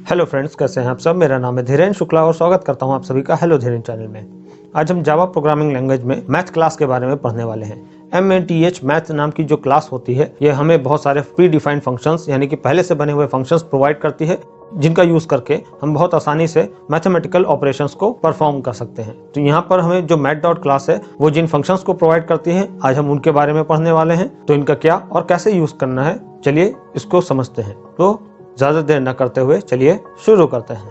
Hello friends, कैसे हैं आप सब। मेरा नाम है धीरेन्द्र शुक्ला और स्वागत करता हूं आप सभी का हेलो धीरेन्द्र चैनल में। आज हम जावा प्रोग्रामिंग लैंग्वेज में मैथ क्लास के बारे में पढ़ने वाले हैं। MATH मैथ नाम की जो क्लास होती है ये हमें बहुत सारे प्री डिफाइंड फंक्शंस यानी कि पहले से बने हुए फंक्शंस प्रोवाइड करती है, जिनका यूज करके हम बहुत आसानी से मैथमेटिकल ऑपरेशंस को परफॉर्म कर सकते हैं। तो यहाँ पर हमें जो मैथ डॉट क्लास है वो जिन फंक्शंस को प्रोवाइड करती है, आज हम उनके बारे में पढ़ने वाले हैं। तो इनका क्या और कैसे यूज करना है, चलिए इसको समझते हैं। तो ज्यादा देर न करते हुए चलिए शुरू करते हैं।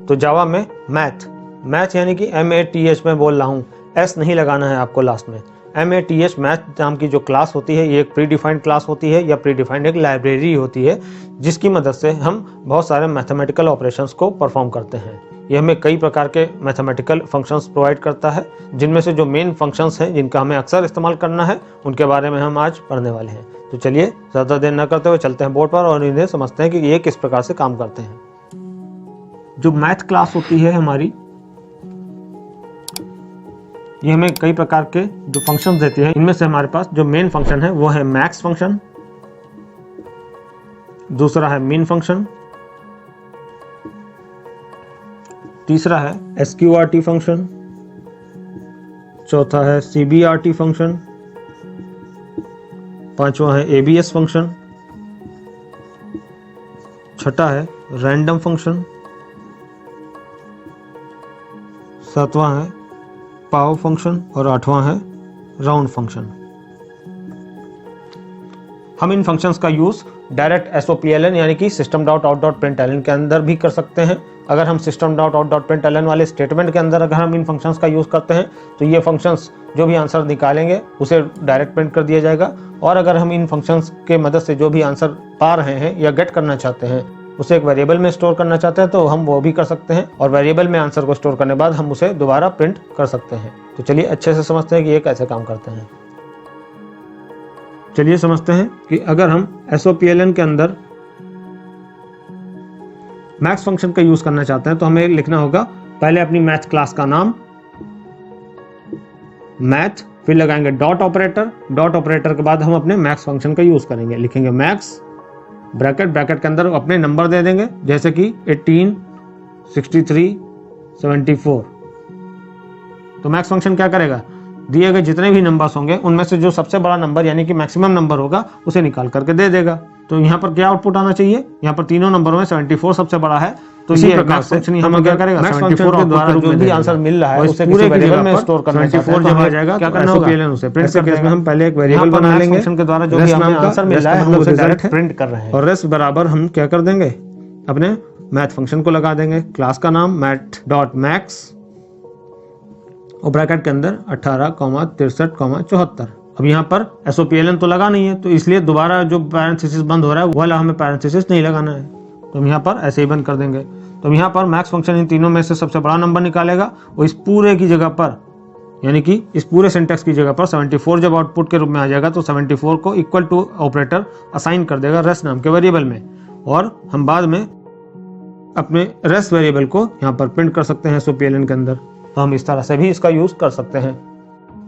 तो जावा में मैथ यानी कि MATH में बोल रहा हूँ, S नहीं लगाना है आपको लास्ट में। MATH मैथ नाम की जो क्लास होती है ये एक प्री डिफाइंड क्लास होती है या प्री डिफाइंड एक लाइब्रेरी होती है, जिसकी मदद से हम बहुत सारे मैथमेटिकल ऑपरेशंस को परफॉर्म करते हैं। ये हमें कई प्रकार के मैथमेटिकल फंक्शंस प्रोवाइड करता है, जिनमें से जो मेन फंक्शंस हैं जिनका हमें अक्सर इस्तेमाल करना है उनके बारे में हम आज पढ़ने वाले हैं। तो चलिए ज़्यादा देर न करते हुए चलते हैं बोर्ड पर और इन्हें समझते हैं कि ये किस प्रकार से काम करते हैं। जो मैथ क्लास होती है हमारी, ये हमें कई प्रकार के जो फंक्शंस देती है। इनमें से हमारे पास जो मेन फंक्शन है वो है मैक्स फंक्शन, दूसरा है मिन फंक्शन, तीसरा है SQRT फंक्शन, चौथा है CBRT फंक्शन, पांचवा है ABS फंक्शन, छठा है रैंडम फंक्शन, सातवां है पाव फंक्शन और आठवां है राउंड फंक्शन। हम इन फंक्शंस का यूज डायरेक्ट SOPLN यानी कि system dot out dot println के अंदर भी कर सकते हैं। अगर हम system dot out dot println वाले स्टेटमेंट के अंदर अगर हम इन फंक्शंस का यूज करते हैं तो ये फंक्शंस जो भी आंसर निकालेंगे उसे डायरेक्ट प्रिंट कर दिया जाएगा। और अगर हम इन फंक्शंस के मदद से जो भी आंसर पा रहे हैं या गेट करना चाहते हैं उसे एक वेरिएबल में स्टोर करना चाहते हैं तो हम वो भी कर सकते हैं, और वेरिएबल में आंसर को स्टोर करने के बाद हम उसे दोबारा प्रिंट कर सकते हैं। तो चलिए अच्छे से समझते हैं कि ये कैसे काम करते हैं। चलिए समझते हैं कि अगर हम SOPLN के अंदर मैथ्स फंक्शन का यूज करना चाहते हैं तो हमें लिखना होगा पहले अपनी मैथ क्लास का नाम मैथ, फिर लगाएंगे डॉट ऑपरेटर के बाद हम अपने मैथ्स फंक्शन का यूज करेंगे। लिखेंगे मैथ्स ब्रैकेट के अंदर अपने नंबर दे देंगे, जैसे कि 18, 63, 74। तो मैक्स फंक्शन क्या करेगा, दिए गए जितने भी नंबर्स होंगे उनमें से जो सबसे बड़ा नंबर यानी कि मैक्सिमम नंबर होगा उसे निकाल करके दे देगा। तो यहाँ पर क्या आउटपुट आना चाहिए, यहाँ पर तीनों नंबरों में 74 सबसे बड़ा है। तो इसी प्रकार से हम क्या करेगा 74 के द्वारा जो भी आंसर मिल रहा है उसे किसी वेरिएबल में स्टोर करना चाहते हैं। 74 जब आ जाएगा क्या करना होगा, उसे प्रिंट करके इसमें हम पहले एक वेरिएबल बना लेंगे फंक्शन के द्वारा जो भी हमें आंसर मिल रहा है हम उसे डायरेक्ट प्रिंट कर रहे हैं। और रेस्ट बराबर हम क्या कर देंगे, अपने मैथ फंक्शन को लगा देंगे, क्लास का नाम math.max और ब्रैकेट के अंदर 18, 63, 74। अब यहाँ पर SOPLN तो लगा नहीं है तो इसलिए दोबारा जो पैरेंथेसिस बंद हो रहा है वो वाला हमें पैरेंथेसिस नहीं लगाना है, तो हम यहाँ पर ऐसे ही बंद कर देंगे। तो यहाँ पर मैक्स फंक्शन इन तीनों में से सबसे बड़ा नंबर निकालेगा और इस पूरे की जगह पर यानी कि इस पूरे सिंटेक्स की जगह पर 74 जब आउटपुट के रूप में आ जाएगा तो 74 को इक्वल टू ऑपरेटर असाइन कर देगा रेस्ट नाम के वेरिएबल में, और हम बाद में अपने रेस्ट वेरिएबल को यहाँ पर प्रिंट कर सकते हैं SOPLN के अंदर। तो हम इस तरह से भी इसका यूज कर सकते हैं।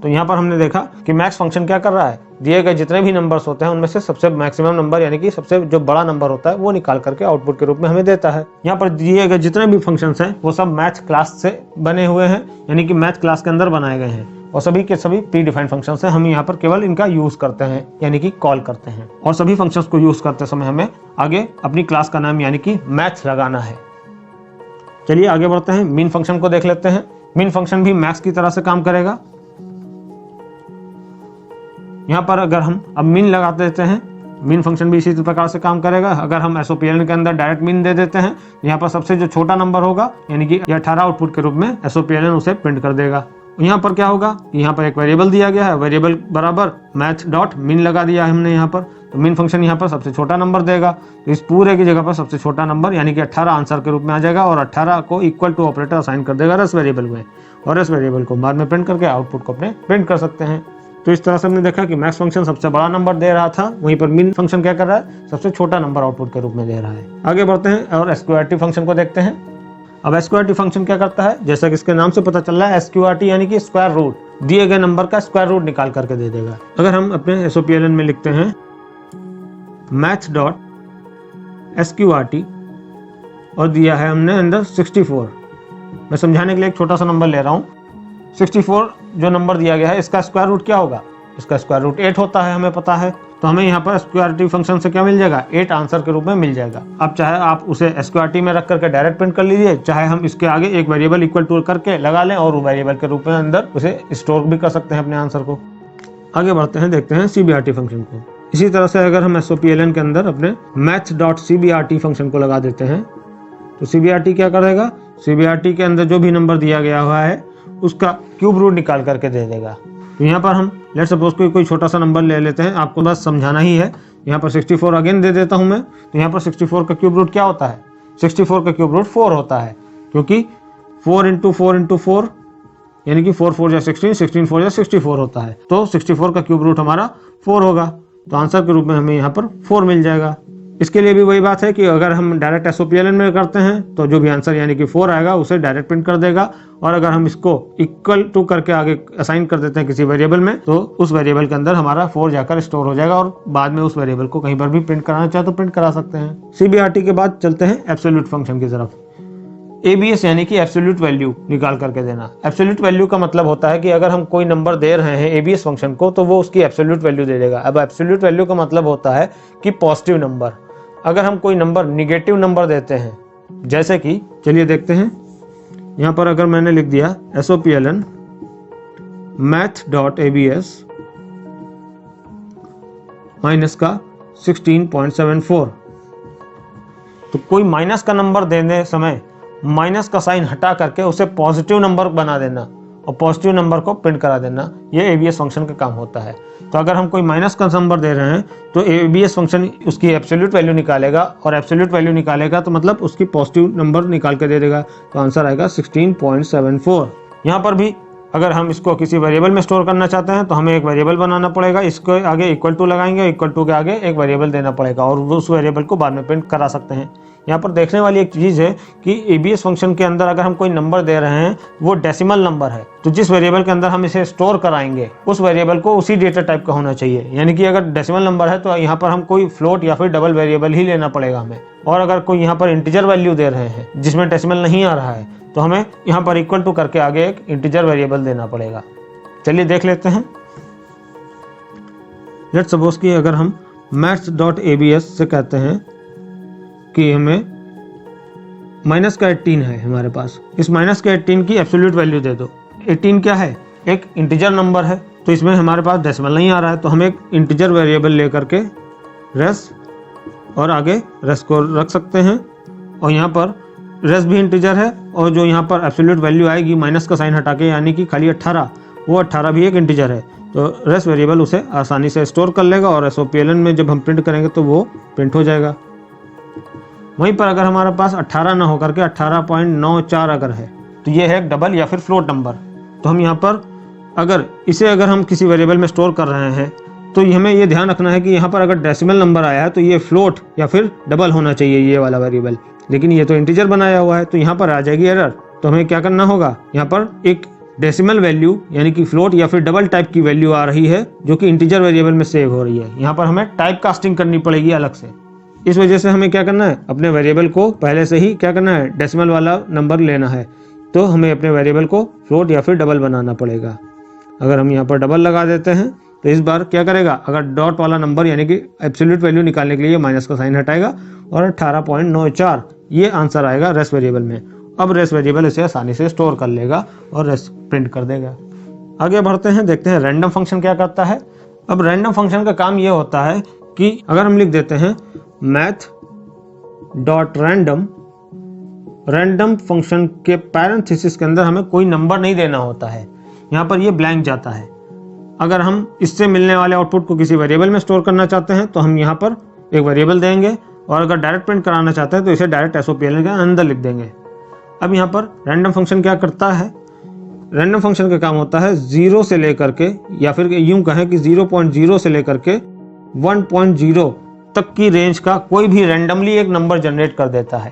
तो यहाँ पर हमने देखा कि मैक्स फंक्शन क्या कर रहा है, दिए गए जितने भी नंबर्स होते हैं उनमें से सबसे मैक्सिमम नंबर यानी कि सबसे जो बड़ा नंबर होता है वो निकाल करके आउटपुट के रूप में हमें देता है। यहाँ पर दिए गए जितने भी फंक्शंस हैं वो सब मैथ क्लास से बने हुए हैं यानी कि मैथ क्लास के अंदर बनाए गए हैं, और सभी के सभी प्री डिफाइंड फंक्शंस हैं। हम यहाँ पर केवल इनका यूज करते हैं यानी कि कॉल करते हैं, और सभी फंक्शंस को यूज करते समय हमें आगे अपनी क्लास का नाम यानी कि मैथ लगाना है। चलिए आगे बढ़ते हैं, मिन फंक्शन को देख लेते हैं। मिन फंक्शन भी मैक्स की तरह से काम करेगा। यहाँ पर अगर हम अब मिन लगा देते हैं, मिन फंक्शन भी इसी प्रकार से काम करेगा। अगर हम SOPLN के अंदर डायरेक्ट मिन दे देते हैं, यहाँ पर सबसे जो छोटा नंबर होगा यानी कि 18 आउटपुट के रूप में SOPLN उसे प्रिंट कर देगा। यहाँ पर क्या होगा, यहाँ पर एक वेरिएबल दिया गया है, वेरिएबल बराबर मैथ.min लगा दिया है हमने यहाँ पर। तो मिन फंक्शन यहाँ पर सबसे छोटा नंबर देगा, तो इस पूरे की जगह पर सबसे छोटा नंबर यानी कि 18 आंसर के रूप में आ जाएगा, और 18 को इक्वल टू ऑपरेटर असाइन कर देगा रेस्ट वेरिएबल में, और इस वेरिएबल को बाद में प्रिंट करके आउटपुट को अपने प्रिंट कर सकते हैं। तो इस तरह से हमने देखा कि मैक्स फंक्शन सबसे बड़ा नंबर दे रहा था, वहीं पर मिन फंक्शन क्या कर रहा है, सबसे छोटा नंबर आउटपुट के रूप में दे रहा है। आगे बढ़ते हैं और SQRT फंक्शन को देखते हैं। अब SQRT फंक्शन क्या करता है, जैसा कि इसके नाम से पता चल रहा है, SQRT यानी कि स्क्वायर रूट, दिए गए नंबर का स्क्वायर रूट निकाल करके दे देगा। अगर हम अपने SOPLN में लिखते हैं math.sqrt और दिया है हमने अंदर 64, मैं समझाने के लिए एक छोटा सा नंबर ले रहा हूँ। 64 जो नंबर दिया गया है इसका स्क्वायर रूट क्या होगा, इसका स्क्वायर रूट 8 होता है, हमें पता है। तो हमें यहाँ पर SQRT फंक्शन से क्या मिल जाएगा, 8 आंसर के रूप में मिल जाएगा। अब चाहे आप उसे SQRT में रख करके डायरेक्ट प्रिंट कर लीजिए, चाहे हम इसके आगे एक वेरिएबल इक्वल टू करके लगा लें और वेरिएबल के रूप में अंदर उसे स्टोर भी कर सकते हैं अपने आंसर को। आगे बढ़ते हैं, देखते हैं CBRT फंक्शन को। इसी तरह से अगर हम SOPLN के अंदर अपने math.cbrt फंक्शन को लगा देते हैं तो CBRT क्या करेगा, CBRT के अंदर जो भी नंबर दिया गया हुआ है उसका क्यूब रूट निकाल करके दे देगा। तो यहाँ पर हम लेट सपोज कोई छोटा सा नंबर ले लेते हैं, आपको बस समझाना ही है। यहाँ पर 64 अगेन दे देता हूँ मैं। तो यहाँ पर 64 का क्यूब रूट क्या होता है, 64 का क्यूब रूट 4 होता है, क्योंकि 4 × 4 × 4 यानी कि 4 4 या 16, 16 4 या 64 होता है। तो 64 का क्यूब रूट हमारा 4 होगा, तो आंसर के रूप में हमें यहाँ पर 4 मिल जाएगा। इसके लिए भी वही बात है कि अगर हम डायरेक्ट SOPLN में करते हैं तो जो भी आंसर यानी कि 4 आएगा उसे डायरेक्ट प्रिंट कर देगा, और अगर हम इसको इक्वल टू करके आगे असाइन कर देते हैं किसी वेरिएबल में तो उस वेरिएबल के अंदर हमारा 4 जाकर स्टोर हो जाएगा और बाद में उस वेरिएबल को कहीं पर भी प्रिंट कराना चाहे तो प्रिंट करा सकते हैं। CBRT के बाद चलते हैं एब्सोल्यूट फंक्शन की तरफ। ABS यानी कि एब्सोल्यूट वैल्यू निकाल करके देना। एब्सोल्यूट वैल्यू का मतलब होता है कि अगर हम कोई नंबर दे रहे हैं ABS फंक्शन को तो वो उसकी एब्सोल्यूट वैल्यू दे देगा। अब एब्सोल्यूट वैल्यू का मतलब होता है कि पॉजिटिव नंबर। अगर हम कोई नंबर निगेटिव नंबर देते हैं, जैसे कि चलिए देखते हैं, यहाँ पर अगर मैंने लिख दिया SOPLN math.abs माइनस का 16.74, तो कोई माइनस का नंबर देने समय माइनस का साइन हटा करके उसे पॉजिटिव नंबर बना देना और पॉजिटिव नंबर को प्रिंट करा देना, ये ABS फंक्शन का काम होता है। तो अगर हम कोई माइनस का नंबर दे रहे हैं तो ABS फंक्शन उसकी एब्सोल्यूट वैल्यू निकालेगा, और एब्सोल्यूट वैल्यू निकालेगा तो मतलब उसकी पॉजिटिव नंबर निकाल के दे देगा, तो आंसर आएगा 16.74। यहाँ पर भी अगर हम इसको किसी वेरिएबल में स्टोर करना चाहते हैं तो हमें एक वेरिएबल बनाना पड़ेगा, इसको आगे इक्वल टू लगाएंगे, इक्वल टू के आगे एक वेरिएबल देना पड़ेगा और उस वेरिएबल को बाद में प्रिंट करा सकते हैं। यहाँ पर देखने वाली एक चीज़ है कि ABS फंक्शन के अंदर अगर हम कोई नंबर दे रहे हैं वो डेसिमल नंबर है, तो जिस वेरिएबल के अंदर हम इसे स्टोर कराएंगे उस वेरिएबल को उसी डेटा टाइप का होना चाहिए। यानी कि अगर डेसिमल नंबर है तो यहाँ पर हम कोई फ्लोट या फिर डबल वेरिएबल ही लेना पड़ेगा हमें, और अगर कोई यहाँ पर इंटीजर वैल्यू दे रहे हैं जिसमें डेसिमल नहीं आ रहा है तो हमें यहाँ पर इक्वल टू करके आगे एक इंटीजर वेरिएबल देना पड़ेगा। चलिए देख लेते हैं। लेट्स सपोज कि अगर हम maths.abs से कहते हैं कि हमें माइनस का 18 है हमारे पास, इस माइनस का 18 की एब्सोल्यूट वैल्यू दे दो। 18 क्या है, एक इंटीजर नंबर है, तो इसमें हमारे पास डेसिमल नहीं आ रहा है, तो हम एक इंटीजर वेरिएबल लेकर के रेस और आगे रेस को रख सकते हैं, और यहाँ पर रेस भी इंटीजर है, और जो यहाँ पर एब्सोल्यूट वैल्यू आएगी माइनस का साइन हटा के यानी कि खाली 18, वो 18 भी एक इंटीजर है, तो रेस वेरिएबल उसे आसानी से स्टोर कर लेगा और SOPLN में जब हम प्रिंट करेंगे तो वो प्रिंट हो जाएगा। वहीं पर अगर हमारे पास 18 ना होकर के 18.94 अगर है तो ये है एक डबल या फिर फ्लोट नंबर, तो हम यहाँ पर अगर हम किसी वेरिएबल में स्टोर कर रहे हैं तो हमें ये ध्यान रखना है कि यहाँ पर अगर डेसिमल नंबर आया है तो ये फ्लोट या फिर डबल होना चाहिए ये वाला वेरिएबल, लेकिन ये तो इंटीजर बनाया हुआ है तो यहाँ पर आ जाएगी एरर। तो हमें क्या करना होगा, यहाँ पर एक डेसिमल वैल्यू यानी कि फ्लोट या फिर डबल टाइप की वैल्यू आ रही है जो कि इंटीजर वेरिएबल में सेव हो रही है, यहाँ पर हमें टाइप कास्टिंग करनी पड़ेगी अलग से। इस वजह से हमें क्या करना है, अपने वेरिएबल को पहले से ही क्या करना है, डेसिमल वाला नंबर लेना है, तो हमें अपने वेरिएबल को फ्लोट या फिर डबल बनाना पड़ेगा। अगर हम यहाँ पर डबल लगा देते हैं तो इस बार क्या करेगा, अगर डॉट वाला नंबर यानी कि एब्सोल्यूट वैल्यू निकालने के लिए माइनस का साइन हटाएगा और 18.94 ये आंसर आएगा रेस वेरिएबल में। अब रेस वेरिएबल इसे आसानी से स्टोर कर लेगा और रेस प्रिंट कर देगा। आगे बढ़ते हैं, देखते हैं रैंडम फंक्शन क्या करता है। अब रैंडम फंक्शन का काम ये होता है कि अगर हम लिख देते हैं math.random, रैंडम फंक्शन के पैरेंथेसिस के अंदर हमें कोई नंबर नहीं देना होता है, यहाँ पर ये ब्लैंक जाता है। अगर हम इससे मिलने वाले आउटपुट को किसी वेरिएबल में स्टोर करना चाहते हैं तो हम यहाँ पर एक वेरिएबल देंगे, और अगर डायरेक्ट प्रिंट कराना चाहते हैं तो इसे डायरेक्ट SOPLN के अंदर लिख देंगे। अब यहाँ पर रैंडम फंक्शन क्या करता है, रैंडम फंक्शन का काम होता है 0 से लेकर के, या फिर यूं कहें कि 0.0 से लेकर के 1.0 तक की रेंज का कोई भी रैंडमली एक नंबर जनरेट कर देता है।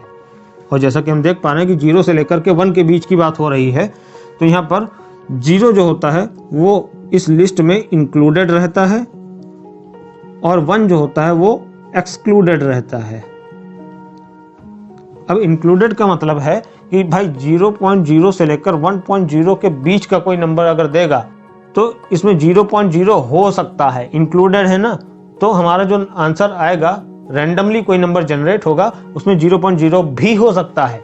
और जैसा कि हम देख पा रहे हैं कि 0 से लेकर के 1 के बीच की बात हो रही है, तो यहाँ पर 0 जो होता है वो इस लिस्ट में इंक्लूडेड रहता है और 1 जो होता है वो एक्सक्लूडेड रहता है। अब इंक्लूडेड का मतलब है कि भाई 0.0 से लेकर 1.0 के बीच का कोई नंबर अगर देगा तो इसमें 0.0 हो सकता है, इंक्लूडेड है ना, तो हमारा जो आंसर आएगा रैंडमली कोई नंबर जनरेट होगा उसमें 0.0 भी हो सकता है,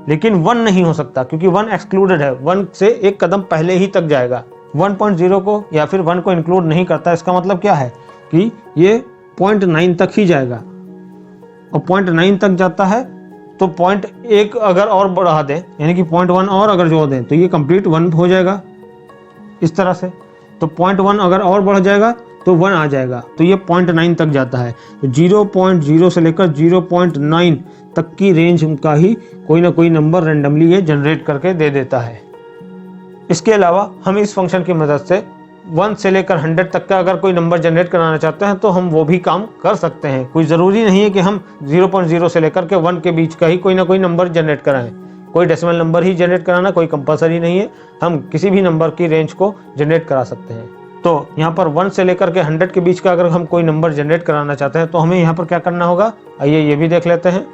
लेकिन 1 नहीं हो सकता क्योंकि 1 एक्सक्लूडेड है, 1 से एक कदम पहले ही तक जाएगा। 1.0 को या फिर 1 को इंक्लूड नहीं करता, इसका मतलब क्या है कि ये 0.9 तक ही जाएगा और 0.9 तक जाता है तो 0.1 अगर और बढ़ा दें यानी कि 0.1 और अगर जोड़ दें तो ये कंप्लीट 1 हो जाएगा इस तरह से। तो 0.1 अगर और बढ़ जाएगा तो 1 आ जाएगा, तो ये 0.9 तक जाता है। तो 0.0 से लेकर 0.9 तक की रेंज का ही कोई ना कोई नंबर रैंडमली ये जनरेट करके दे देता है। इसके अलावा हम इस फंक्शन की मदद से 1 से लेकर 100 तक का अगर कोई नंबर जनरेट कराना चाहते हैं तो हम वो भी काम कर सकते हैं। कोई ज़रूरी नहीं है कि हम 0.0 से लेकर के 1 के बीच का ही कोई ना कोई नंबर जनरेट कराएं। कोई डेसिमल नंबर ही जनरेट कराना कोई कंपलसरी नहीं है, हम किसी भी नंबर की रेंज को जनरेट करा सकते हैं। तो यहाँ पर 1 से लेकर के 100 के बीच का अगर हम कोई नंबर जनरेट कराना चाहते हैं तो हमें यहाँ पर क्या करना होगा, आइए ये भी देख लेते हैं।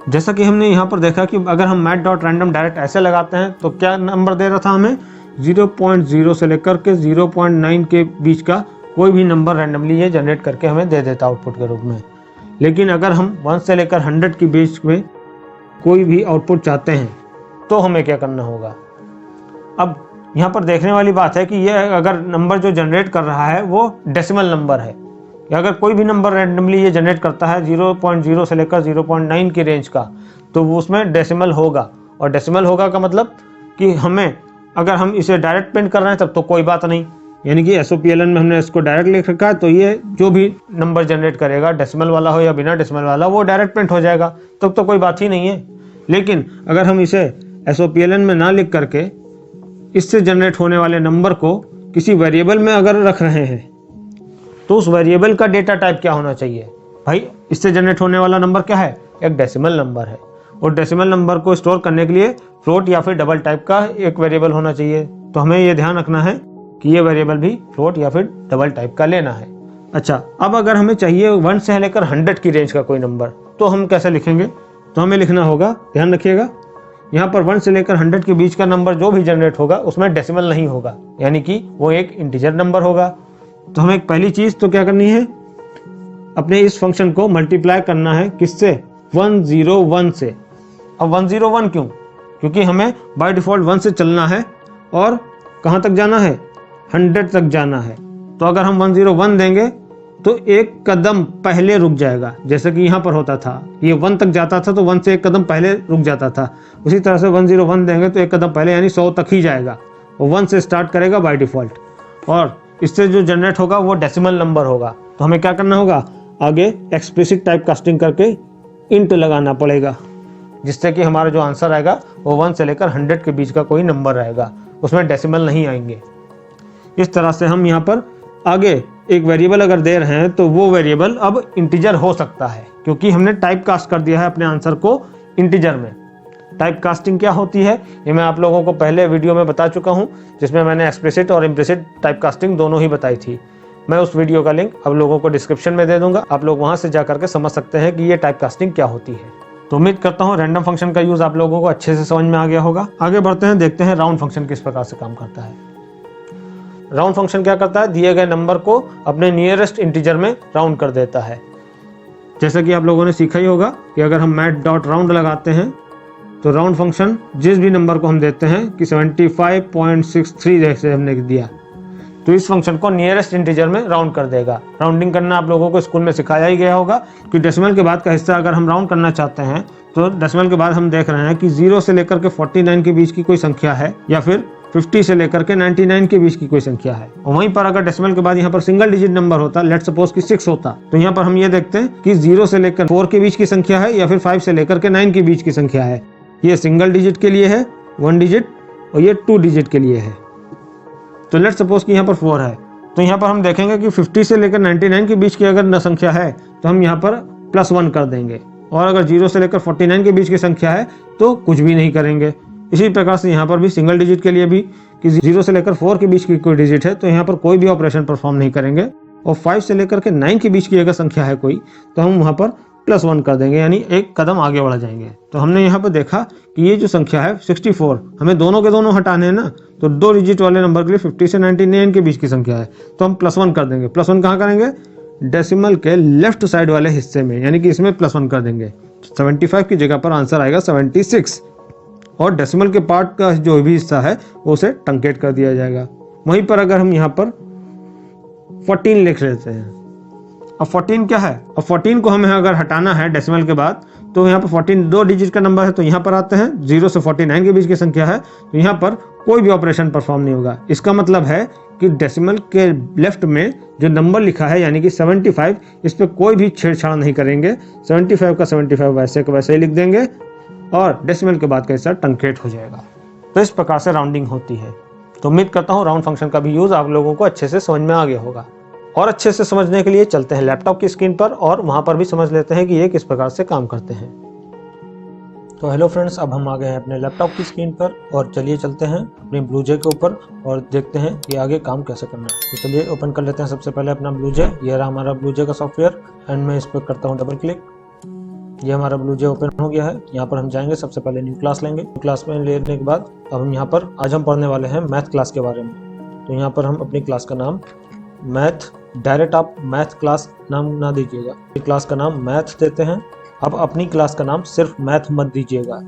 जैसा कि हमने यहाँ पर देखा कि अगर हम math.random डायरेक्ट ऐसे लगाते हैं तो क्या नंबर दे रहा था हमें, 0.0 से लेकर के 0.9 के बीच का कोई भी नंबर रैंडमली ये जनरेट करके हमें दे देता आउटपुट के रूप में। लेकिन अगर हम 1 से लेकर 100 के बीच में कोई भी आउटपुट चाहते हैं तो हमें क्या करना होगा। अब यहाँ पर देखने वाली बात है कि ये अगर नंबर जो जनरेट कर रहा है वो डेसिमल नंबर है, या अगर कोई भी नंबर रैंडमली ये जनरेट करता है 0.0 से लेकर 0.9 की रेंज का, तो वो उसमें डेसिमल होगा। और डेसिमल होगा का मतलब कि हमें अगर हम इसे डायरेक्ट प्रिंट कर रहे हैं तब तो कोई बात नहीं, यानी कि SOPLN में हमने इसको डायरेक्ट लिख रखा है, तो ये जो भी नंबर जनरेट करेगा डेसिमल वाला हो या बिना डेसिमल वाला वो डायरेक्ट प्रिंट हो जाएगा, तब तो कोई बात ही नहीं है। लेकिन अगर हम इसे SOPLN में ना लिख करके इससे जनरेट होने वाले नंबर को किसी वेरिएबल में अगर रख रहे हैं तो उस वेरिएबल का डेटा टाइप क्या होना चाहिए। भाई इससे जनरेट होने वाला नंबर क्या है, एक डेसिमल नंबर है, और डेसिमल नंबर को स्टोर करने के लिए फ्लोट या फिर डबल टाइप का एक वेरिएबल होना चाहिए। तो हमें ये ध्यान रखना है कि ये वेरिएबल भी फ्लोट या फिर डबल टाइप का लेना है। अच्छा, अब अगर हमें चाहिए 1 से लेकर 100 की रेंज का कोई नंबर, तो हम कैसे लिखेंगे, तो हमें लिखना होगा, ध्यान रखिएगा, यहाँ पर 1 से लेकर 100 के बीच का नंबर जो भी जनरेट होगा उसमें डेसिमल नहीं होगा, यानी कि वो एक इंटीजर नंबर होगा। तो हमें पहली चीज तो क्या करनी है, अपने इस फंक्शन को मल्टीप्लाई करना है किससे, 101 से। अब 101 क्यों, क्योंकि हमें बाय डिफॉल्ट 1 से चलना है और कहाँ तक जाना है, 100 तक जाना है। तो अगर हम 101 देंगे तो एक कदम पहले रुक जाएगा, जैसे कि यहाँ पर होता था, ये 1 तक जाता था तो 1 से एक कदम पहले रुक जाता था। उसी तरह से 101 देंगे तो एक कदम पहले यानी 100 तक ही जाएगा, और 1 से स्टार्ट करेगा बाय डिफॉल्ट, और इससे जो जनरेट होगा वो डेसिमल नंबर होगा। तो हमें क्या करना होगा, आगे एक्सप्लिसिट टाइप कास्टिंग करके इंट लगाना पड़ेगा, जिससे कि हमारा जो आंसर आएगा वो 1 से लेकर 100 के बीच का कोई नंबर रहेगा, उसमें डेसिमल नहीं आएंगे। इस तरह से हम यहाँ पर आगे एक वेरिएबल अगर दे रहे हैं तो वो वेरिएबल अब इंटीजर हो सकता है, क्योंकि हमने टाइप कास्ट कर दिया है अपने आंसर को इंटीजर में। टाइप कास्टिंग क्या होती है ये मैं आप लोगों को पहले वीडियो में बता चुका हूं, जिसमें मैंने एक्सप्लिसिट और इम्प्लिसिट टाइप कास्टिंग दोनों ही बताई थी। मैं उस वीडियो का लिंक आप लोगों को डिस्क्रिप्शन में दे दूंगा, आप लोग वहां से जा करके समझ सकते हैं कि ये टाइप कास्टिंग क्या होती है। तो उम्मीद करता हूँ रैंडम फंक्शन का यूज आप लोगों को अच्छे से समझ में आ गया होगा। आगे बढ़ते हैं, देखते हैं राउंड फंक्शन किस प्रकार से काम करता है। राउंड फंक्शन क्या करता है, दिए गए नंबर को अपने नियरेस्ट इंटीजर में राउंड कर देता है। जैसा कि आप लोगों ने सीखा ही होगा कि अगर हम math.round लगाते हैं तो राउंड फंक्शन जिस भी नंबर को हम देते हैं कि 75.63 जैसे हमने दिया, तो इस फंक्शन को नियरेस्ट इंटीजर में राउंड कर देगा। राउंडिंग करना आप लोगों को स्कूल में सिखाया ही गया होगा कि डेसिमल के बाद का हिस्सा अगर हम राउंड करना चाहते हैं तो डेसिमल के बाद हम देख रहे हैं कि 0 से लेकर के 49 के बीच की कोई संख्या है, या फिर 50 से लेकर के 99 के बीच की कोई संख्या है। और वहीं पर अगर डेसिमल के बाद यहाँ पर सिंगल डिजिट नंबर होता, लेट सपोज कि 6 होता, तो यहाँ पर हम ये देखते हैं कि 0 से लेकर 4 के बीच की संख्या है या फिर 5 से लेकर के 9 के बीच की संख्या है। ये सिंगल डिजिट के लिए है 1 डिजिट, और ये 2 डिजिट के लिए है। तो लेट सपोज कि यहाँ पर 4 है, तो यहाँ पर हम देखेंगे कि 50 से लेकर 99 के बीच की अगर संख्या है तो हम यहाँ पर +1 कर देंगे, और अगर 0 से लेकर 49 के बीच की संख्या है तो कुछ भी नहीं करेंगे। इसी प्रकार से यहाँ पर भी सिंगल डिजिट के लिए भी कि 0 से लेकर 4 के बीच की कोई डिजिट है तो यहाँ पर कोई भी ऑपरेशन परफॉर्म नहीं करेंगे। और 5 से लेकर के 9 के बीच की अगर संख्या है कोई तो हम वहाँ पर +1 कर देंगे, यानी एक कदम आगे बढ़ जाएंगे। तो हमने यहाँ पर देखा कि ये जो संख्या है 64, हमें दोनों के दोनों हटाने हैं ना, तो 2 डिजिट वाले नंबर के लिए 50 से 99 के बीच की संख्या है तो हम +1 कर देंगे। +1 कहाँ करेंगे? डेसिमल के लेफ्ट साइड वाले हिस्से में, यानी कि इसमें +1 कर देंगे। 75 की जगह पर आंसर आएगा 76, और डेसिमल के पार्ट का जो भी हिस्सा है उसे ट्रंकेट कर दिया जाएगा। वहीं पर अगर हम यहाँ पर 14 लिख लेते हैं, अब 14 क्या है? अब 14 को हमें अगर हटाना है डेसिमल के बाद तो यहाँ पर 14 2 डिजिट का नंबर है तो यहाँ पर आते हैं। 0 से 49 के बीच की संख्या है तो यहाँ पर कोई भी ऑपरेशन परफॉर्म नहीं होगा। इसका मतलब है कि डेसिमल के लेफ्ट में जो नंबर लिखा है यानी कि 75, इस पर कोई भी छेड़छाड़ नहीं करेंगे। 75 का 75 वैसे का वैसे ही लिख देंगे और डेसिमल के बाद का हिस्सा ट्रंकेट हो जाएगा। तो इस प्रकार से राउंडिंग होती है। तो उम्मीद करता हूँ राउंड फंक्शन का भी यूज आप लोगों को अच्छे से समझ में आ गया होगा। और अच्छे से समझने के लिए चलते हैं लैपटॉप की स्क्रीन पर और वहां पर भी समझ लेते हैं कि ये किस प्रकार से काम करते हैं। तो हेलो फ्रेंड्स, अब हम आ गए हैं अपने लैपटॉप की स्क्रीन पर और चलिए चलते हैं अपने ब्लूजे के ऊपर और देखते हैं कि आगे काम कैसे करना है। तो चलिए ओपन कर लेते हैं सबसे पहले अपना ब्लूजे। ये रहा हमारा ब्लूजे का सॉफ्टवेयर एंड मैं इस पर करता हूँ डबल क्लिक। ये हमारा ब्लूजे ओपन हो गया है। यहाँ पर हम जाएंगे, सबसे पहले न्यू क्लास लेंगे। न्यू क्लास में लेने के बाद अब हम यहाँ पर आज हम पढ़ने वाले हैं मैथ क्लास के बारे में। तो यहाँ पर हम अपनी क्लास का नाम मैथ, डायरेक्ट आप मैथ क्लास नाम ना दीजिएगा, क्लास का नाम मैथ देते हैं। अब अपनी क्लास का नाम सिर्फ मैथ मत दीजिएगा,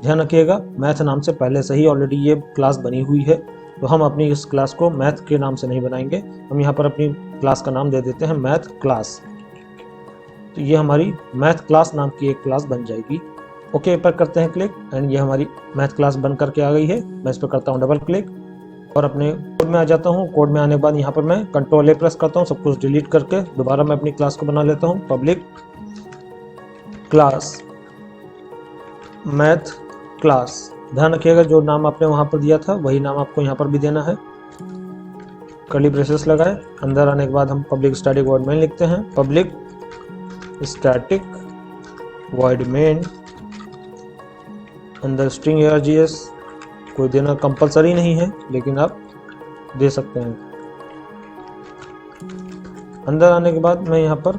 ध्यान रखिएगा मैथ नाम से पहले से ही ऑलरेडी ये क्लास बनी हुई है तो हम अपनी इस क्लास को मैथ के नाम से नहीं बनाएंगे। हम यहाँ पर अपनी क्लास का नाम दे देते हैं मैथ क्लास। तो ये हमारी मैथ क्लास नाम की एक क्लास बन जाएगी। ओके पर करते हैं क्लिक एंड ये हमारी मैथ क्लास बन करके आ गई है। मैं इस पर करता हूँ डबल क्लिक और अपने कोड में आ जाता हूँ। कोड में आने के बाद यहाँ पर मैं Ctrl A प्रेस करता हूँ, सब कुछ डिलीट करके दोबारा मैं अपनी क्लास को बना लेता हूँ पब्लिक क्लास मैथ क्लास। ध्यान रखिएगा जो नाम आपने वहाँ पर दिया था वही नाम आपको यहाँ पर भी देना है। कर्ली ब्रेसेस लगाए, अंदर आने के बाद हम पब्लिक स्टैटिक वॉइड मेन लिखते हैं। पब्लिक स्टैटिक वॉइड मेन, अंदर स्ट्रिंग args कोई देना कंपलसरी नहीं है लेकिन आप दे सकते हैं। अंदर आने के बाद मैं यहाँ पर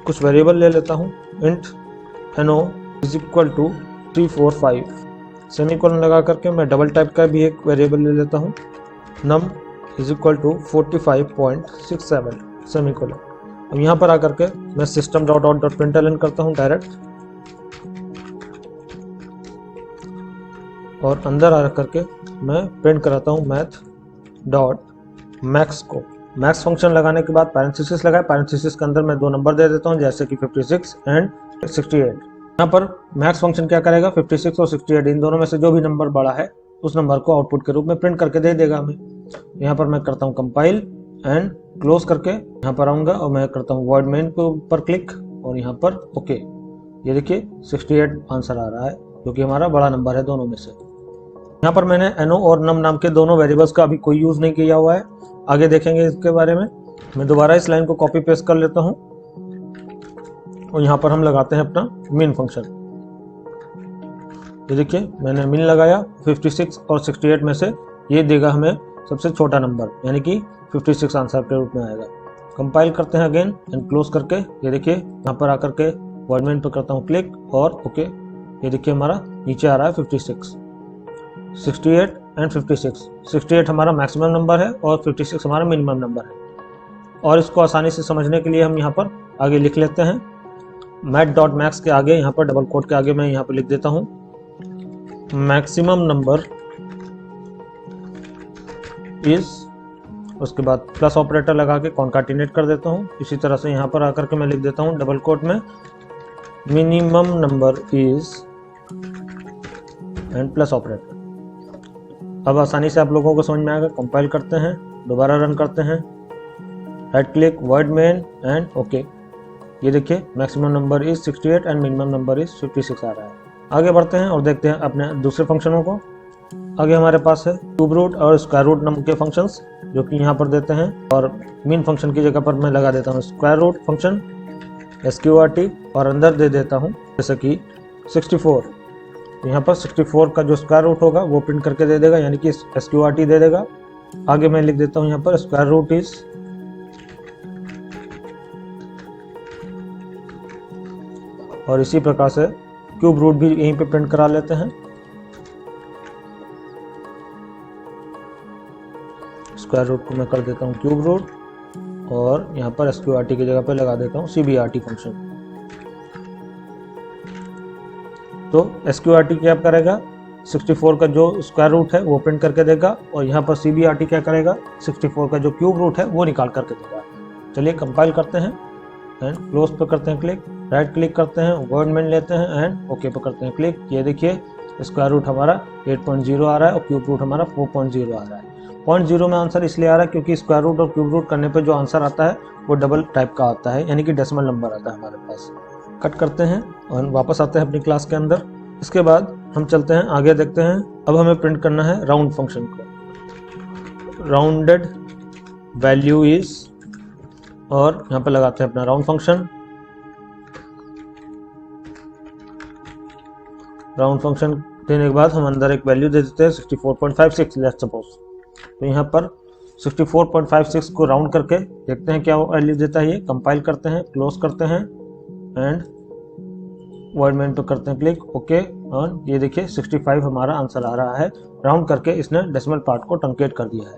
कुछ वेरिएबल ले लेता हूँ। Int no is equal to 345 semicolon लगा करके मैं डबल टाइप का भी एक वेरिएबल ले लेता हूँ। num is equal to 45.67 semicolon. अब यहाँ पर आकर के मैं system dot out dot println करता हूँ डायरेक्ट और अंदर आ करके मैं प्रिंट कराता हूँ मैथ डॉट मैक्स को। मैक्स फंक्शन लगाने के बाद पैरेंथेसिस लगाए, पैरेंथेसिस के अंदर मैं 2 नंबर दे देता हूँ जैसे कि 56 एंड 68। यहाँ पर मैक्स फंक्शन क्या करेगा, 56 और 68 इन दोनों में से जो भी नंबर बड़ा है उस नंबर को आउटपुट के रूप में प्रिंट करके दे देगा हमें। यहाँ पर मैं करता हूँ कंपाइल एंड क्लोज करके यहाँ पर आऊँगा और मैं करता हूँ वॉइड मेन के ऊपर क्लिक और यहाँ पर ओके। ये देखिए 68 आंसर आ रहा है क्योंकि हमारा बड़ा नंबर है दोनों में से। यहाँ पर मैंने no और num नाम के दोनों वेरिएबल्स का अभी कोई यूज नहीं किया हुआ है, आगे देखेंगे इसके बारे में। मैं दोबारा इस लाइन को कॉपी पेस्ट कर लेता हूँ और यहाँ पर हम लगाते हैं अपना min फंक्शन। ये देखिए मैंने min लगाया, 56 और 68 में से ये देगा हमें सबसे छोटा नंबर यानी कि 56 आंसर के रूप में आएगा। कंपाइल करते हैं अगेन एंड क्लोज करके। ये देखिए यहाँ पर आकर के वॉइड मेन पर करता हूँ क्लिक और ओके। ये देखिए हमारा नीचे आ रहा है 56, 68 एंड 56। 68 हमारा मैक्सिमम नंबर है और 56 हमारा मिनिमम नंबर है। और इसको आसानी से समझने के लिए हम यहाँ पर आगे लिख लेते हैं मैथ डॉट मैक्स के आगे यहाँ पर डबल कोट के आगे मैं यहाँ पर लिख देता हूँ मैक्सिमम नंबर इज, उसके बाद प्लस ऑपरेटर लगा के कॉन्काटिनेट कर देता हूँ। इसी तरह से यहाँ पर आकर के मैं लिख देता हूँ डबल कोट में minimum number is and plus operator. अब आसानी से आप लोगों को समझ में आएगा। कंपाइल करते हैं, दोबारा रन करते हैं, right click void main and okay. ये देखिए maximum number is 68 and minimum number is 56 आ रहा है। आगे बढ़ते हैं और देखते हैं अपने दूसरे फंक्शनों को। आगे हमारे पास है क्यूब रूट और स्क्वायर रूट नाम के फंक्शंस जो कि यहाँ पर देते हैं और मेन फंक्शन की जगह पर मैं लगा देता हूँ स्क्वायर रूट फंक्शन SQRT और अंदर दे देता हूँ जैसे कि 64। यहाँ पर 64 का जो स्क्वायर रूट होगा वो प्रिंट करके दे देगा, यानी कि SQRT दे देगा। आगे मैं लिख देता हूँ यहाँ पर स्क्वायर रूट इज और इसी प्रकार से क्यूब रूट भी यहीं पे प्रिंट करा लेते हैं। स्क्वायर रूट को मैं कर देता हूँ क्यूब रूट और यहाँ पर SQRT की जगह पर लगा देता हूँ CBRT फंक्शन। तो SQRT क्या करेगा, 64 का जो स्क्वायर रूट है वो प्रिंट करके देगा और यहाँ पर CBRT क्या करेगा, 64 का जो क्यूब रूट है वो निकाल करके देगा। चलिए कंपाइल करते हैं एंड क्लोज पे करते हैं क्लिक, राइट क्लिक करते हैं, वर्ड मेन लेते हैं एंड ओके पे करते हैं क्लिक। ये देखिए स्क्वायर रूट हमारा 8.0 आ रहा है और क्यूब रूट हमारा 4.0 आ रहा है। 0.0 में आंसर इसलिए आ रहा है क्योंकि स्क्वायर रूट और क्यूब रूट करने पे जो आंसर आता है वो डबल टाइप का आता है, यानी कि डेसिमल नंबर आता है हमारे पास। कट करते हैं और वापस आते हैं अपनी क्लास के अंदर। इसके बाद हम चलते हैं आगे, देखते हैं अब हमें प्रिंट करना है राउंड फंक्शन को। राउंडेड वैल्यू इज और यहाँ पे लगाते हैं अपना राउंड फंक्शन। राउंड फंक्शन देने के बाद हम अंदर एक वैल्यू दे देते हैं 64.56 लेट्स सपोज। तो यहाँ पर 64.56 को राउंड करके देखते हैं क्या वैल्यू देता है ये। कंपाइल करते हैं, क्लोज करते हैं एंड वर्ड मेन पे करते हैं क्लिक, ओके। और ये देखिए 65 हमारा आंसर आ रहा है। राउंड करके इसने डेसिमल पार्ट को ट्रंकेट कर दिया है।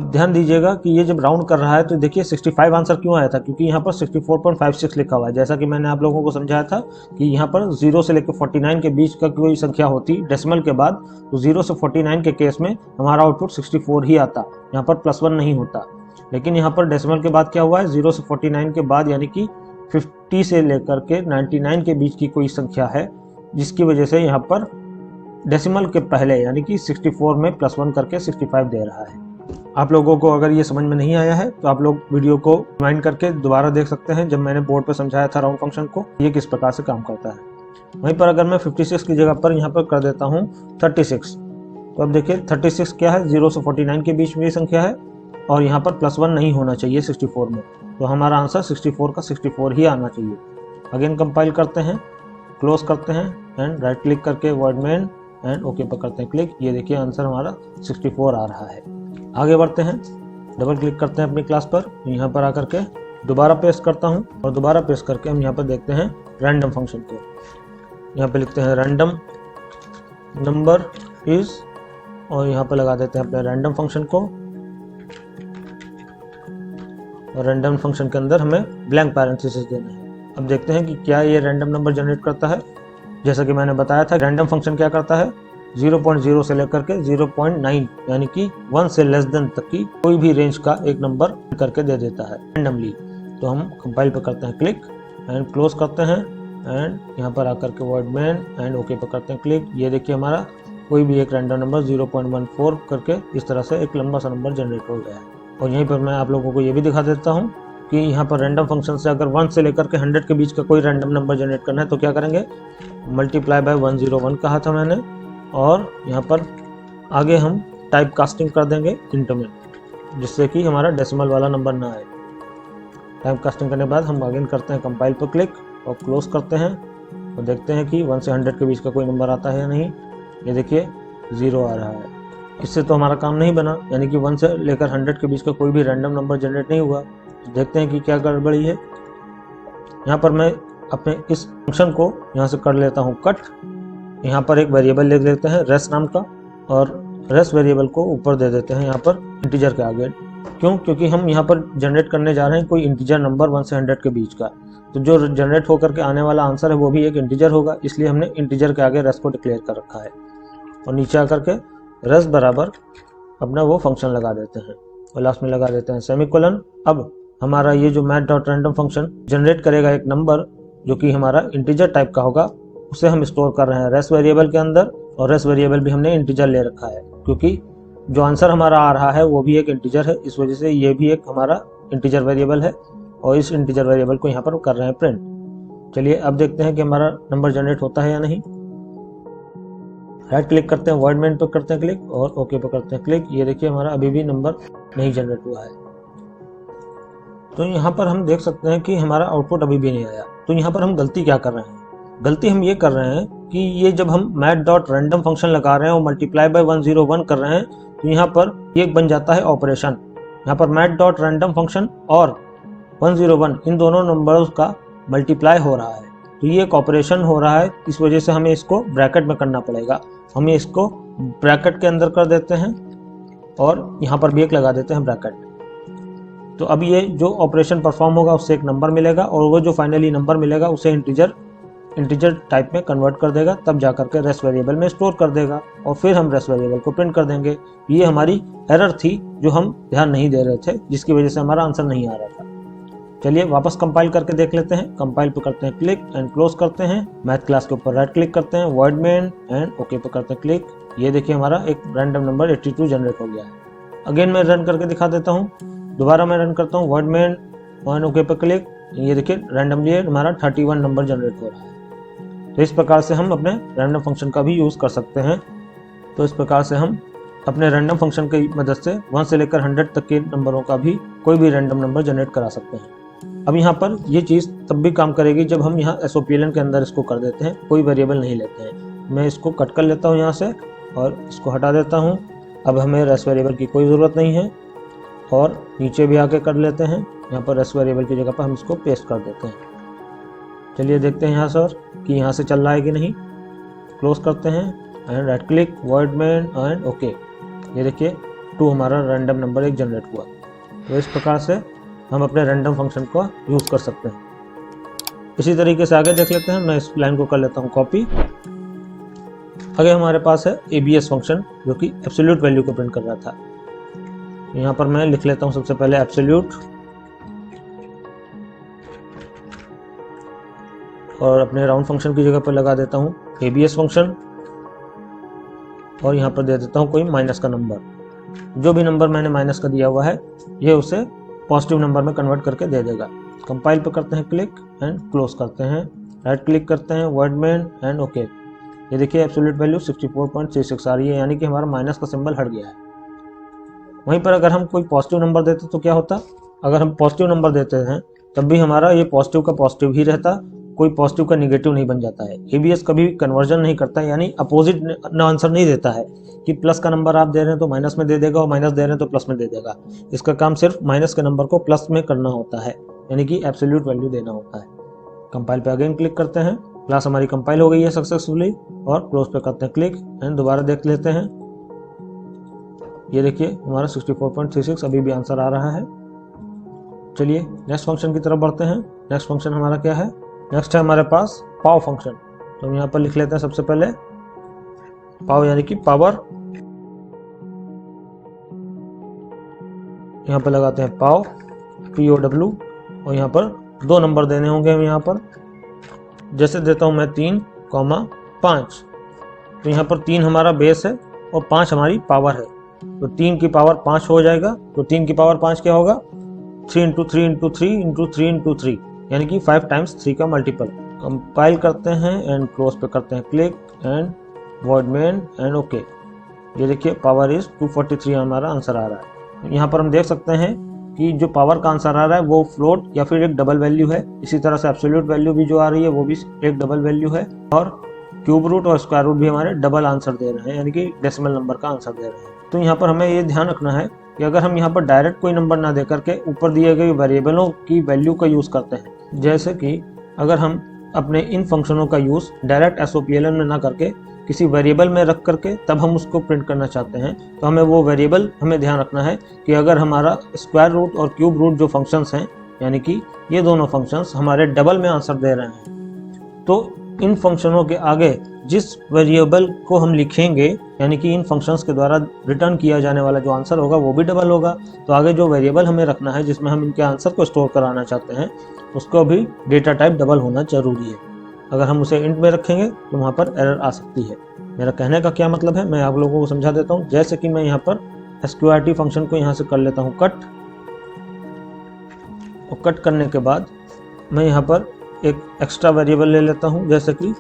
ध्यान दीजिएगा कि ये जब राउंड कर रहा है तो देखिए 65 आंसर क्यों आया था, क्योंकि यहाँ पर 64.56 लिखा हुआ है। जैसा कि मैंने आप लोगों को समझाया था कि यहाँ पर 0 से लेकर 49 के बीच का कोई संख्या होती डेसिमल के बाद, तो 0 से 49 के केस में हमारा आउटपुट 64 ही आता, यहाँ पर +1 नहीं होता। लेकिन यहाँ पर डेसिमल के बाद क्या हुआ है, 0 से 49 के बाद यानी कि 50 से लेकर के 99 के बीच की कोई संख्या है, जिसकी वजह से यहाँ पर डेसिमल के पहले यानी कि 64 में +1 करके 65 दे रहा है। आप लोगों को अगर ये समझ में नहीं आया है तो आप लोग वीडियो को रिवाइंड करके दोबारा देख सकते हैं, जब मैंने बोर्ड पर समझाया था राउंड फंक्शन को ये किस प्रकार से काम करता है। वहीं पर अगर मैं 56 की जगह पर यहाँ पर कर देता हूँ 36, तो अब देखिए 36 क्या है, 0 से 49 के बीच में ये संख्या है और यहाँ पर +1 नहीं होना चाहिए 64 में, तो हमारा आंसर 64 का 64 ही आना चाहिए। अगेन कंपाइल करते हैं, क्लोज करते हैं एंड राइट क्लिक करके वर्ड मेन एंड ओके पर करते हैं क्लिक। ये देखिए आंसर हमारा 64 आ रहा है। आगे बढ़ते हैं, डबल क्लिक करते हैं अपनी क्लास पर, यहाँ पर आकर के दोबारा पेस्ट करता हूँ और दोबारा पेस्ट करके हम यहाँ पर देखते हैं रैंडम फंक्शन को। यहाँ पे लिखते हैं रैंडम नंबर इज और यहाँ पर लगा देते हैं अपने रैंडम फंक्शन को। और रैंडम फंक्शन के अंदर हमें ब्लैंक पैरेंथेसिस देना है। अब देखते हैं कि क्या ये रैंडम नंबर जनरेट करता है। जैसा कि मैंने बताया था रैंडम फंक्शन क्या करता है, 0.0 से लेकर के 0.9 यानी कि 1 से लेस देन तक की कोई भी रेंज का एक नंबर करके दे देता है रैंडमली। तो हम कंपाइल पे करते हैं क्लिक एंड क्लोज करते हैं एंड यहाँ पर आकर के वर्ड मेन एंड ओके पे करते हैं क्लिक। ये देखिए हमारा कोई भी एक रैंडम नंबर 0.14 करके इस तरह से एक लंबा सा नंबर जनरेट हो गया है। और यहीं पर मैं आप लोगों को ये भी दिखा देता हूँ कि यहाँ पर रैंडम फंक्शन से अगर 1 से लेकर के 100 के बीच का कोई रैंडम नंबर जनरेट करना है तो क्या करेंगे, मल्टीप्लाई बाय 101 कहा था मैंने, और यहाँ पर आगे हम टाइप कास्टिंग कर देंगे इंट में, जिससे कि हमारा डेसिमल वाला नंबर ना आए। टाइप कास्टिंग करने के बाद हम आगे करते हैं कंपाइल पर क्लिक और क्लोज करते हैं और देखते हैं कि 1 से 100 के बीच का कोई नंबर आता है या नहीं। ये देखिए 0 आ रहा है। इससे तो हमारा काम नहीं बना, यानी कि 1 से लेकर 100 के बीच का कोई भी रैंडम नंबर जनरेट नहीं हुआ। तो देखते हैं कि क्या गड़बड़ी है। यहाँ पर मैं अपने इस फंक्शन को यहाँ से कर लेता हूँ कट। यहाँ पर एक वेरिएबल लिख देते हैं रेस नाम का और रेस वेरिएबल को ऊपर दे देते हैं यहाँ पर इंटीजर के आगे। क्यों? क्योंकि हम यहाँ पर जनरेट करने जा रहे हैं कोई इंटीजर नंबर 1 से 100 के बीच का, तो जो जनरेट होकर के आने वाला आंसर है वो भी एक इंटीजर होगा, इसलिए हमने इंटीजर के आगे रेस को डिक्लेयर कर रखा है। और नीचे आकर के रेस बराबर अपना वो फंक्शन लगा देते हैं और लास्ट में लगा देते हैं सेमीकोलन। अब हमारा ये जो मैथ.रैंडम फंक्शन जनरेट करेगा एक नंबर जो कि हमारा इंटीजर टाइप का होगा, उसे हम स्टोर कर रहे हैं रेस वेरिएबल के अंदर। और रेस वेरिएबल भी हमने इंटीजर ले रखा है क्योंकि जो आंसर हमारा आ रहा है वो भी एक इंटीजर है, इस वजह से ये भी एक हमारा इंटीजर वेरिएबल है और इस इंटीजर वेरिएबल को यहाँ पर कर रहे हैं प्रिंट। चलिए अब देखते हैं कि हमारा नंबर जनरेट होता है या नहीं। राइट क्लिक करते हैं, वर्ड मेन पर करते हैं क्लिक और ओके पर करते हैं क्लिक। ये देखिए हमारा अभी भी नंबर नहीं जनरेट हुआ है। तो यहाँ पर हम देख सकते हैं कि हमारा आउटपुट अभी भी नहीं आया। तो यहाँ पर हम गलती क्या कर रहे हैं, गलती हम ये कर रहे हैं कि ये जब हम math.random फंक्शन लगा रहे हैं और मल्टीप्लाई बाय 101 कर रहे हैं तो यहाँ पर ये बन जाता है ऑपरेशन। यहाँ पर math.random फंक्शन और 101 इन दोनों नंबरों का मल्टीप्लाई हो रहा है, तो ये एक ऑपरेशन हो रहा है, इस वजह से हमें इसको ब्रैकेट में करना पड़ेगा। हम इसको ब्रैकेट के अंदर कर देते हैं और यहाँ पर भी एक लगा देते हैं ब्रैकेट। तो अब ये जो ऑपरेशन परफॉर्म होगा उससे एक नंबर मिलेगा और वो जो फाइनली नंबर मिलेगा उसे इंटीजर टाइप में कन्वर्ट कर देगा, तब जाकर के रेस्ट वेरिएबल में स्टोर कर देगा और फिर हम रेस्ट वेरिएबल को प्रिंट कर देंगे। ये हमारी एरर थी जो हम ध्यान नहीं दे रहे थे, जिसकी वजह से हमारा आंसर नहीं आ रहा था। चलिए वापस कंपाइल करके देख लेते हैं। कंपाइल पे करते हैं क्लिक एंड क्लोज करते हैं। मैथ क्लास के ऊपर राइट क्लिक करते हैं, वॉइड मेन एंड ओके पे करते हैं क्लिक। ये देखिए हमारा एक रैंडम नंबर 82 जनरेट हो गया है। अगेन मैं रन करके दिखा देता हूँ। दोबारा मैं रन करता हूँ, वॉइड मेन एंड ओके पे क्लिक। ये देखिए रैंडमली हमारा 31 नंबर जनरेट हो रहा है। तो इस प्रकार से हम अपने रैंडम फंक्शन का भी यूज़ कर सकते हैं। तो इस प्रकार से हम अपने रैंडम फंक्शन की मदद से 1 से लेकर 100 तक के नंबरों का भी कोई भी रैंडम नंबर जनरेट करा सकते हैं। अब यहाँ पर ये चीज़ तब भी काम करेगी जब हम यहाँ SOPLN के अंदर इसको कर देते हैं, कोई वेरिएबल नहीं लेते हैं। मैं इसको कट कर लेता हूँ यहाँ से और इसको हटा देता हूँ। अब हमें रेस्ट वेरिएबल की कोई ज़रूरत नहीं है और नीचे भी आके कर लेते हैं। यहाँ पर रेस्ट वेरिएबल की जगह पर हम इसको पेस्ट कर देते हैं। चलिए देखते हैं यहाँ सर कि यहाँ से चल रहा है कि नहीं। क्लोज करते हैं and right click, void main and okay. ये देखिए 2 हमारा रैंडम नंबर एक जनरेट हुआ। तो इस प्रकार से हम अपने रैंडम फंक्शन को यूज़ कर सकते हैं। इसी तरीके से आगे देख लेते हैं। मैं इस लाइन को कर लेता हूँ कॉपी। आगे हमारे पास है ABS फंक्शन जो कि एब्सोल्यूट वैल्यू को प्रिंट कर रहा था। यहाँ पर मैं लिख लेता हूँ सबसे पहले एब्सोल्यूट और अपने राउंड फंक्शन की जगह पर लगा देता हूँ ABS फंक्शन और यहाँ पर दे देता हूँ कोई माइनस का नंबर। जो भी नंबर मैंने माइनस का दिया हुआ है ये उसे पॉजिटिव नंबर में कन्वर्ट करके दे देगा। कंपाइल पे करते हैं क्लिक एंड क्लोज करते हैं, राइट क्लिक करते हैं, वॉइड मेन एंड ओके। ये देखिए एब्सोल्यूट वैल्यू 64.36 आ रही है, यानी कि हमारा माइनस का सिंबल हट गया है। वहीं पर अगर हम कोई पॉजिटिव नंबर देते तो क्या होता, अगर हम पॉजिटिव नंबर देते हैं तब भी हमारा ये पॉजिटिव का पॉजिटिव ही रहता, कोई पॉजिटिव का निगेटिव नहीं बन जाता है। ABS कभी कन्वर्जन नहीं करता, यानी अपोजिट आंसर नहीं देता है कि प्लस का नंबर आप दे रहे हैं तो माइनस में दे देगा और माइनस दे रहे हैं तो प्लस में दे देगा। इसका काम सिर्फ माइनस के नंबर को प्लस में करना होता है, यानी कि एब्सोल्यूट वैल्यू देना होता है। कंपाइल पे अगेन क्लिक करते हैं। क्लास हमारी कंपाइल हो गई है सक्सेसफुली और क्लोज पे करते हैं क्लिक एंड दोबारा देख लेते हैं। ये देखिए हमारा 64.36 अभी भी आंसर आ रहा है। चलिए नेक्स्ट फंक्शन की तरफ बढ़ते हैं। नेक्स्ट फंक्शन हमारा क्या है, नेक्स्ट है हमारे पास पाव फंक्शन। तो हम यहाँ पर लिख लेते हैं सबसे पहले पाव यानी कि पावर। यहाँ पर लगाते हैं पाव POW और यहाँ पर 2 नंबर देने होंगे हम। यहाँ पर जैसे देता हूँ मैं 3,5। तो यहाँ पर 3 हमारा बेस है और 5 हमारी पावर है, तो 3 की पावर 5 हो जाएगा। तो 3 की पावर 5 क्या होगा, 3 × 3 × 3 × 3 × 3 यानी कि 5 टाइम्स 3 का मल्टीपल। कंपाइल करते हैं एंड क्लोज पे करते हैं click and void main and okay. ये देखिए पावर इज 243 हमारा आंसर आ रहा है। यहाँ पर हम देख सकते हैं कि जो पावर का आंसर आ रहा है वो फ्लोट या फिर एक डबल वैल्यू है। इसी तरह से एब्सोल्यूट वैल्यू भी जो आ रही है वो भी एक डबल वैल्यू है और क्यूब रूट और स्क्वायर रूट भी हमारे डबल आंसर दे रहे हैं, यानी कि डेसिमल नंबर का आंसर दे रहे हैं। तो यहाँ पर हमें ये ध्यान रखना है कि अगर हम यहाँ पर डायरेक्ट कोई नंबर ना दे करके ऊपर दिए गए वेरिएबलों की वैल्यू का यूज़ करते हैं, जैसे कि अगर हम अपने इन फंक्शनों का यूज़ डायरेक्ट SOPLN में ना करके किसी वेरिएबल में रख करके तब हम उसको प्रिंट करना चाहते हैं, तो हमें वो वेरिएबल हमें ध्यान रखना है कि अगर हमारा स्क्वायर रूट और क्यूब रूट जो फंक्शंस हैं, यानी कि ये दोनों फंक्शंस हमारे डबल में आंसर दे रहे हैं, तो इन फंक्शनों के आगे जिस वेरिएबल को हम लिखेंगे, यानी कि इन फंक्शंस के द्वारा रिटर्न किया जाने वाला जो आंसर होगा वो भी डबल होगा। तो आगे जो वेरिएबल हमें रखना है जिसमें हम इनके आंसर को स्टोर कराना चाहते हैं उसको भी डेटा टाइप डबल होना जरूरी है। अगर हम उसे इंट में रखेंगे तो वहाँ पर एरर आ सकती है। मेरा कहने का क्या मतलब है मैं आप लोगों को समझा देता हूँ। जैसे कि मैं यहाँ पर SQRT फंक्शन को यहाँ से कर लेता हूँ कट, और कट करने के बाद मैं यहाँ पर एक एक्स्ट्रा वेरिएबल ले लेता हूँ, जैसे कि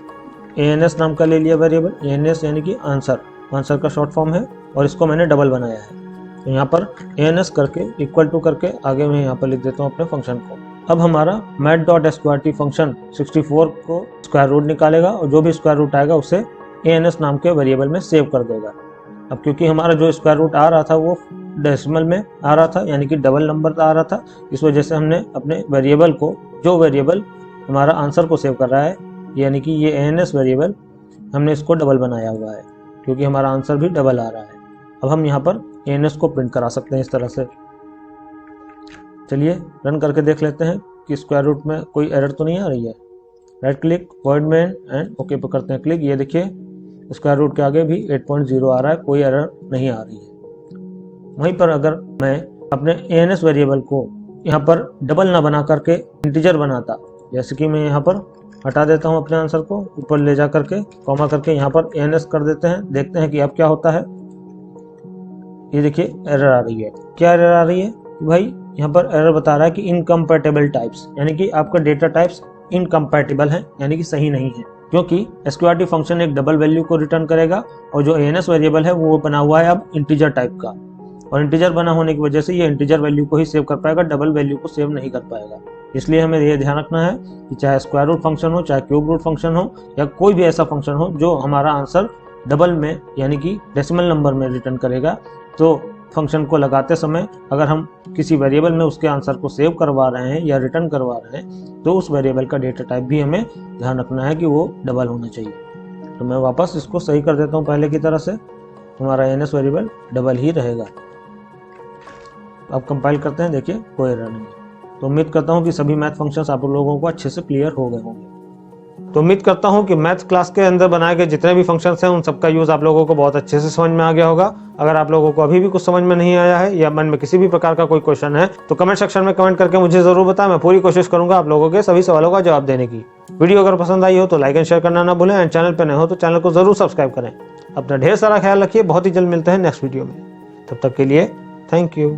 ANS नाम का ले लिया वेरिएबल। ANS यानी कि आंसर का शॉर्ट फॉर्म है और इसको मैंने डबल बनाया है। तो यहाँ पर ans करके इक्वल टू करके आगे मैं यहाँ पर लिख देता हूँ अपने फंक्शन को। अब हमारा math.sqrt फंक्शन 64 को स्क्वायर रूट निकालेगा और जो भी स्क्वायर रूट आएगा उसे ans नाम के वेरिएबल में सेव कर देगा। अब क्योंकि हमारा जो स्क्वायर रूट आ रहा था वो डेसिमल में आ रहा था, यानी कि डबल नंबर आ रहा था, इस वजह से हमने अपने वेरिएबल को, जो वेरिएबल हमारा आंसर को सेव कर रहा है, यानी कि ये ans वेरिएबल, हमने इसको डबल बनाया हुआ है क्योंकि हमारा आंसर भी डबल आ रहा है। अब हम यहाँ पर ans को प्रिंट करा सकते हैं इस तरह से। चलिए रन करके देख लेते हैं कि स्क्वायर रूट में कोई एरर तो नहीं आ रही है। Right click, void main and okay पर करते हैं क्लिक। ये देखिए स्क्वायर रूट के आगे भी 8.0 आ रहा है, कोई एरर नहीं आ रही है। वहीं पर अगर मैं अपने ans वेरिएबल को यहाँ पर डबल ना बना करके इंटीजर बनाता, जैसे कि मैं यहाँ पर हटा देता हूँ अपने आंसर को, ऊपर ले जा करके कॉमा करके यहाँ पर ans कर देते हैं, देखते हैं कि अब क्या होता है। ये देखिए एरर आ रही है। क्या एरर आ रही है भाई? यहाँ पर एरर बता रहा है कि इनकम्पैटिबल टाइप्स, यानी कि आपका डेटा टाइप्स इनकम्पैटिबल है, यानी कि सही नहीं है, क्योंकि sqrt फंक्शन एक डबल वैल्यू को रिटर्न करेगा और जो ans वेरिएबल है वो बना हुआ है अब इंटीजर टाइप का, और इंटीजर बना होने की वजह से ये इंटीजर वैल्यू को ही सेव कर पाएगा, डबल वैल्यू को सेव नहीं कर पाएगा। इसलिए हमें ये ध्यान रखना है कि चाहे स्क्वायर रूट फंक्शन हो, चाहे क्यूब रूट फंक्शन हो, या कोई भी ऐसा फंक्शन हो जो हमारा आंसर डबल में यानी कि डेसिमल नंबर में रिटर्न करेगा, तो फंक्शन को लगाते समय अगर हम किसी वेरिएबल में उसके आंसर को सेव करवा रहे हैं या रिटर्न करवा रहे हैं तो उस वेरिएबल का डेटा टाइप भी हमें ध्यान रखना है कि वो डबल होना चाहिए। तो मैं वापस इसको सही कर देता हूँ पहले की तरह से, हमारा ans वेरिएबल डबल ही रहेगा। अब कंपाइल करते हैं, देखिए कोई एरर नहीं है। तो उम्मीद करता हूँ कि सभी मैथ फंक्शंस आप लोगों को अच्छे से क्लियर हो गए होंगे। तो उम्मीद करता हूँ कि मैथ क्लास के अंदर बनाए गए जितने भी फंक्शंस हैं उन सबका यूज आप लोगों को बहुत अच्छे से समझ में आ गया होगा। अगर आप लोगों को अभी भी कुछ समझ में नहीं आया है या मन में किसी भी प्रकार का कोई क्वेश्चन है तो कमेंट सेक्शन में कमेंट करके मुझे जरूर बताएं। मैं पूरी कोशिश करूंगा आप लोगों के सभी सवालों का जवाब देने की। वीडियो अगर पसंद आई हो तो लाइक एंड शेयर करना ना भूलें, एंड चैनल पर नए हो तो चैनल को जरूर सब्सक्राइब करें। अपना ढेर सारा ख्याल रखिए, बहुत ही जल्द मिलते हैं नेक्स्ट वीडियो में। तब तक के लिए थैंक यू।